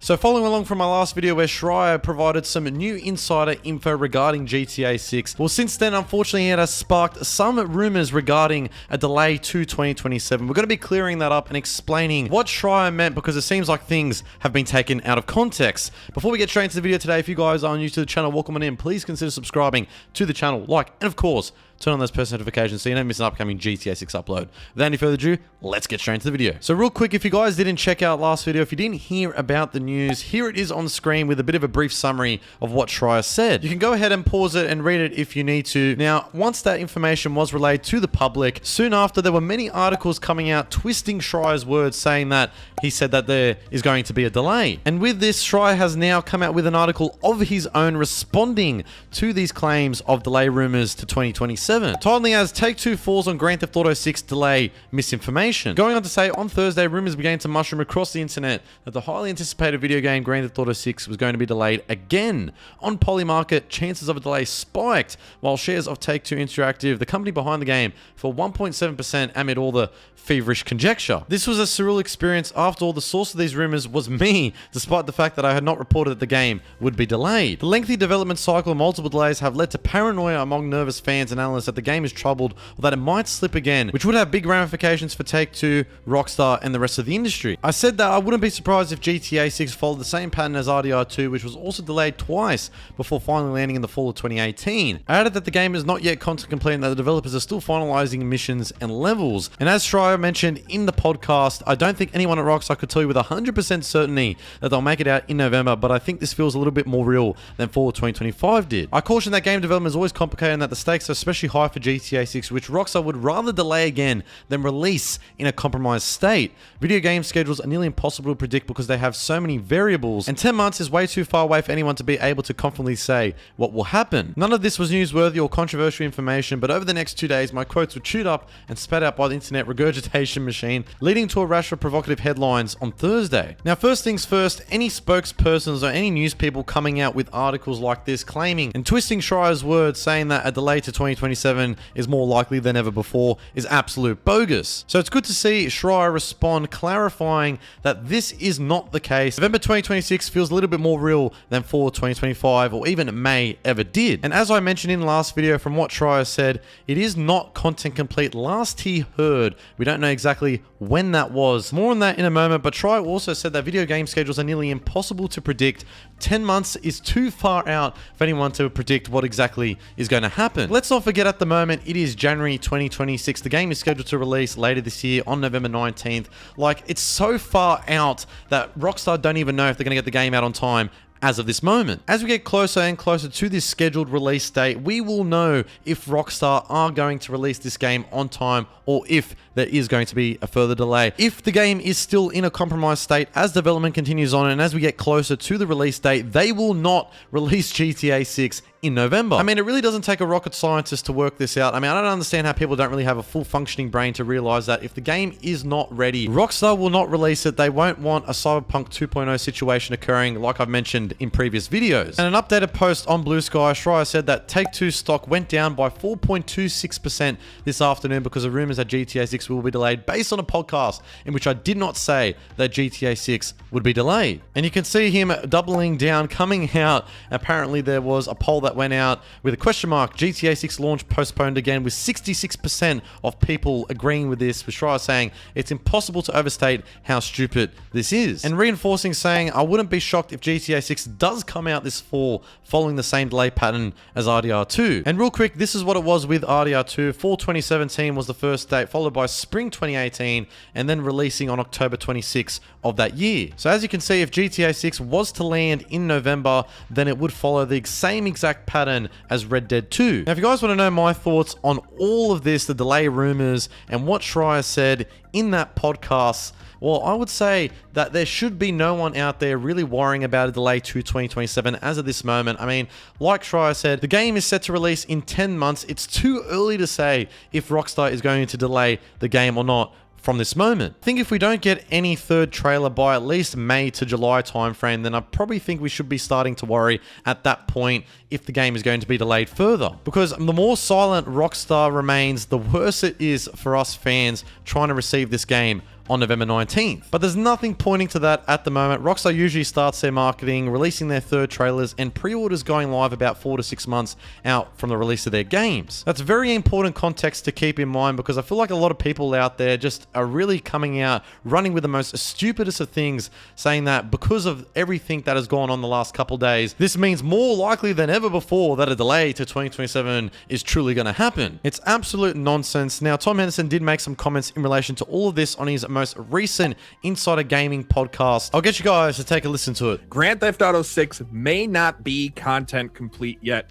So following along from my last video where Schreier provided some new insider info regarding GTA 6, well since then unfortunately it has sparked some rumors regarding a delay to 2027. We're going to be clearing that up and explaining what Schreier meant because it seems like things have been taken out of context. Before we get straight into the video today, if you guys are new to the channel, welcome on in. Please consider subscribing to the channel, like, and of course, turn on those post notifications so you don't miss an upcoming GTA 6 upload. Without any further ado, let's get straight into the video. So real quick, if you guys didn't check out last video, if you didn't hear about the news, here it is on the screen with a bit of a brief summary of what Schreier said. You can go ahead and pause it and read it if you need to. Now, once that information was relayed to the public, soon after there were many articles coming out twisting Schreier's words, saying that he said that there is going to be a delay. And with this, Schreier has now come out with an article of his own responding to these claims of delay rumors to 2027. Titling as Take-Two falls on Grand Theft Auto 6 delay misinformation. Going on to say, on Thursday, rumors began to mushroom across the internet that the highly anticipated video game Grand Theft Auto 6 was going to be delayed again. On Polymarket, chances of a delay spiked, while shares of Take-Two Interactive, the company behind the game, fell 1.7% amid all the feverish conjecture. This was a surreal experience. After all, the source of these rumors was me, despite the fact that I had not reported that the game would be delayed. The lengthy development cycle and multiple delays have led to paranoia among nervous fans and analysts that the game is troubled or that it might slip again, which would have big ramifications for Take-Two, Rockstar, and the rest of the industry. I said that I wouldn't be surprised if GTA 6 followed the same pattern as RDR2, which was also delayed twice before finally landing in the fall of 2018. I added that the game is not yet content complete and that the developers are still finalizing missions and levels. And as Schreier mentioned in the podcast, I don't think anyone at Rockstar could tell you with 100% certainty that they'll make it out in November, but I think this feels a little bit more real than fall of 2025 did. I caution that game development is always complicated and that the stakes are especially high for GTA 6, which Rockstar would rather delay again than release in a compromised state. Video game schedules are nearly impossible to predict because they have so many variables, and 10 months is way too far away for anyone to be able to confidently say what will happen. None of this was newsworthy or controversial information, but over the next 2 days, my quotes were chewed up and spat out by the internet regurgitation machine, leading to a rash of provocative headlines on Thursday. Now, first things first, any spokespersons or any news people coming out with articles like this claiming and twisting Schreier's words, saying that a delay to 2027 is more likely than ever before, is absolute bogus. So it's good to see Schreier respond, clarifying that this is not the case. November 2026 feels a little bit more real than fall 2025 or even May ever did. And as I mentioned in the last video, from what Schreier said, it is not content complete. Last he heard, we don't know exactly when that was. More on that in a moment, but Schreier also said that video game schedules are nearly impossible to predict. 10 months is too far out for anyone to predict what exactly is going to happen. Let's not forget, at the moment, it is January 2026. The game is scheduled to release later this year on November 19th. Like, it's so far out that Rockstar don't even know if they're going to get the game out on time as of this moment. As we get closer and closer to this scheduled release date, we will know if Rockstar are going to release this game on time or if there is going to be a further delay. If the game is still in a compromised state as development continues on and as we get closer to the release date, they will not release GTA 6 in November. I mean, it really doesn't take a rocket scientist to work this out. I mean, I don't understand how people don't really have a full functioning brain to realize that if the game is not ready, Rockstar will not release it. They won't want a Cyberpunk 2.0 situation occurring, like I've mentioned in previous videos. And an updated post on Blue Sky, Schreier said that Take-Two stock went down by 4.26% this afternoon because of rumors that GTA 6 will be delayed, based on a podcast in which I did not say that GTA 6 would be delayed. And you can see him doubling down, coming out. Apparently there was a poll that went out with a question mark, GTA 6 launch postponed again, with 66% of people agreeing with this, with Schreier saying it's impossible to overstate how stupid this is. And reinforcing, saying, I wouldn't be shocked if GTA 6 does come out this fall following the same delay pattern as RDR2. And real quick, this is what it was with RDR2. Fall 2017 was the first date, followed by spring 2018, and then releasing on October 26 of that year. So as you can see, if GTA 6 was to land in November, then it would follow the same exact pattern as Red Dead 2. Now, if you guys want to know my thoughts on all of this, the delay rumors, and what Schreier said in that podcast, well, I would say that there should be no one out there really worrying about a delay to 2027 as of this moment. I mean, like Schreier said, the game is set to release in 10 months. It's too early to say if Rockstar is going to delay the game or not from this moment. I think if we don't get any third trailer by at least May to July timeframe, then I probably think we should be starting to worry at that point if the game is going to be delayed further. Because the more silent Rockstar remains, the worse it is for us fans trying to receive this game on November 19th. But there's nothing pointing to that at the moment. Rockstar usually starts their marketing, releasing their third trailers, and pre-orders going live about 4 to 6 months out from the release of their games. That's very important context to keep in mind, because I feel like a lot of people out there just are really coming out, running with the most stupidest of things, saying that because of everything that has gone on the last couple days, this means more likely than ever before that a delay to 2027 is truly going to happen. It's absolute nonsense. Now, Tom Henderson did make some comments in relation to all of this on his most recent Insider Gaming podcast. I'll get you guys to take a listen to it. Grand Theft Auto 6 may not be content complete yet.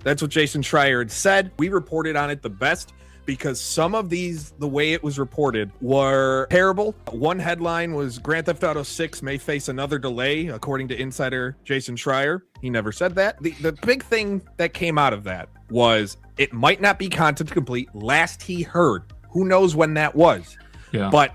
That's what Jason Schreier had said. We reported on it the best because some of these, the way it was reported, were terrible. One headline was Grand Theft Auto 6 may face another delay, according to insider Jason Schreier. He never said that. The big thing that came out of that was it might not be content complete last he heard. Who knows when that was? Yeah. But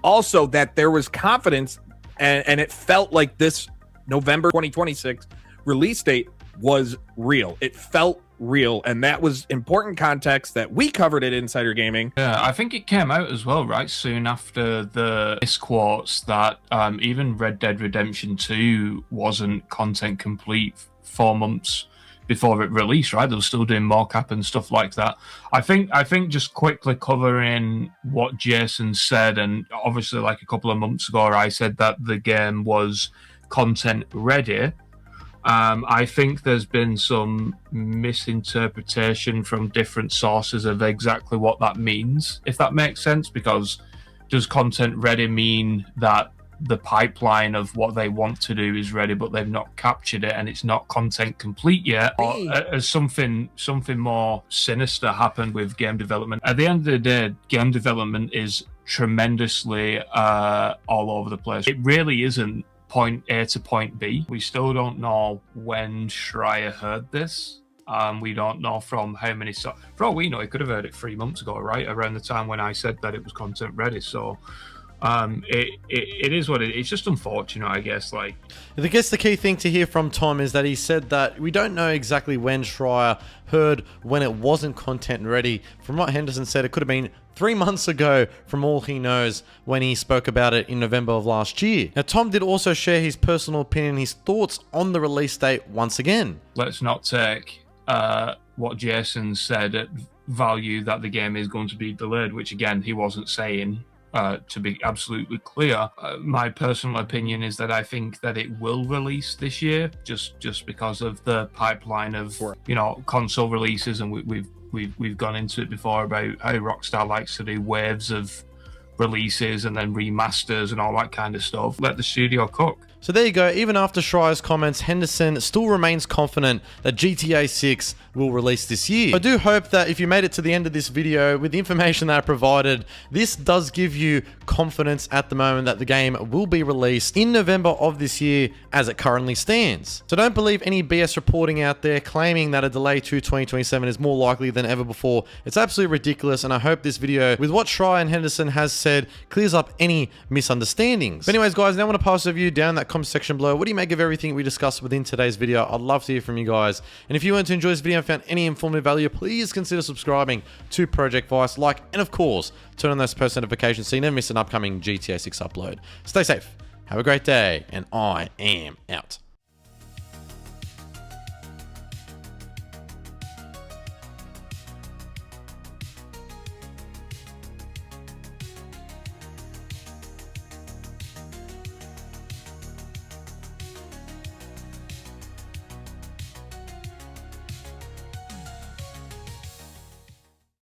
also that there was confidence and it felt like this November 2026 release date was real. It felt real, and that was important context that we covered at Insider Gaming. Yeah, I think it came out as well, right, soon after the misquotes that even Red Dead Redemption 2 wasn't content complete 4 months before it released, right? They were still doing mocap and stuff like that. I think just quickly covering what Jason said, and obviously like a couple of months ago, I said that the game was content ready. I think there's been some misinterpretation from different sources of exactly what that means, if that makes sense, because does content ready mean that the pipeline of what they want to do is ready, but they've not captured it and it's not content complete yet? Or has something more sinister happened with game development? At the end of the day, game development is tremendously all over the place. It really isn't point A to point B. We still don't know when Schreier heard this. We don't know from how many. For all we know, he could have heard it 3 months ago, right? Around the time when I said that it was content ready. So it is what it is. It's just unfortunate, I guess. I guess the key thing to hear from Tom is that he said that we don't know exactly when Schreier heard when it wasn't content ready. From what Henderson said, it could have been 3 months ago, from all he knows, when he spoke about it in November of last year. Now, Tom did also share his personal opinion, his thoughts on the release date once again. Let's not take what Jason said at value that the game is going to be delayed, which again, he wasn't saying. To be absolutely clear, my personal opinion is that I think that it will release this year, just because of the pipeline of console releases, and we've gone into it before about how Rockstar likes to do waves of releases and then remasters and all that kind of stuff. Let the studio cook. So there you go. Even after Schreier's comments, Henderson still remains confident that GTA 6 will release this year. I do hope that if you made it to the end of this video, with the information that I provided, this does give you confidence at the moment that the game will be released in November of this year as it currently stands. So don't believe any BS reporting out there claiming that a delay to 2027 is more likely than ever before. It's absolutely ridiculous, and I hope this video, with what Schreier and Henderson has said, clears up any misunderstandings. But anyways, guys, now I want to pass the view down that comment section below. What do you make of everything we discussed within today's video? I'd love to hear from you guys. And if you want to enjoy this video and found any informative value, please consider subscribing to Project Vice, and of course, turn on those post notifications so you never miss an upcoming GTA 6 upload. Stay safe, have a great day, and I am out.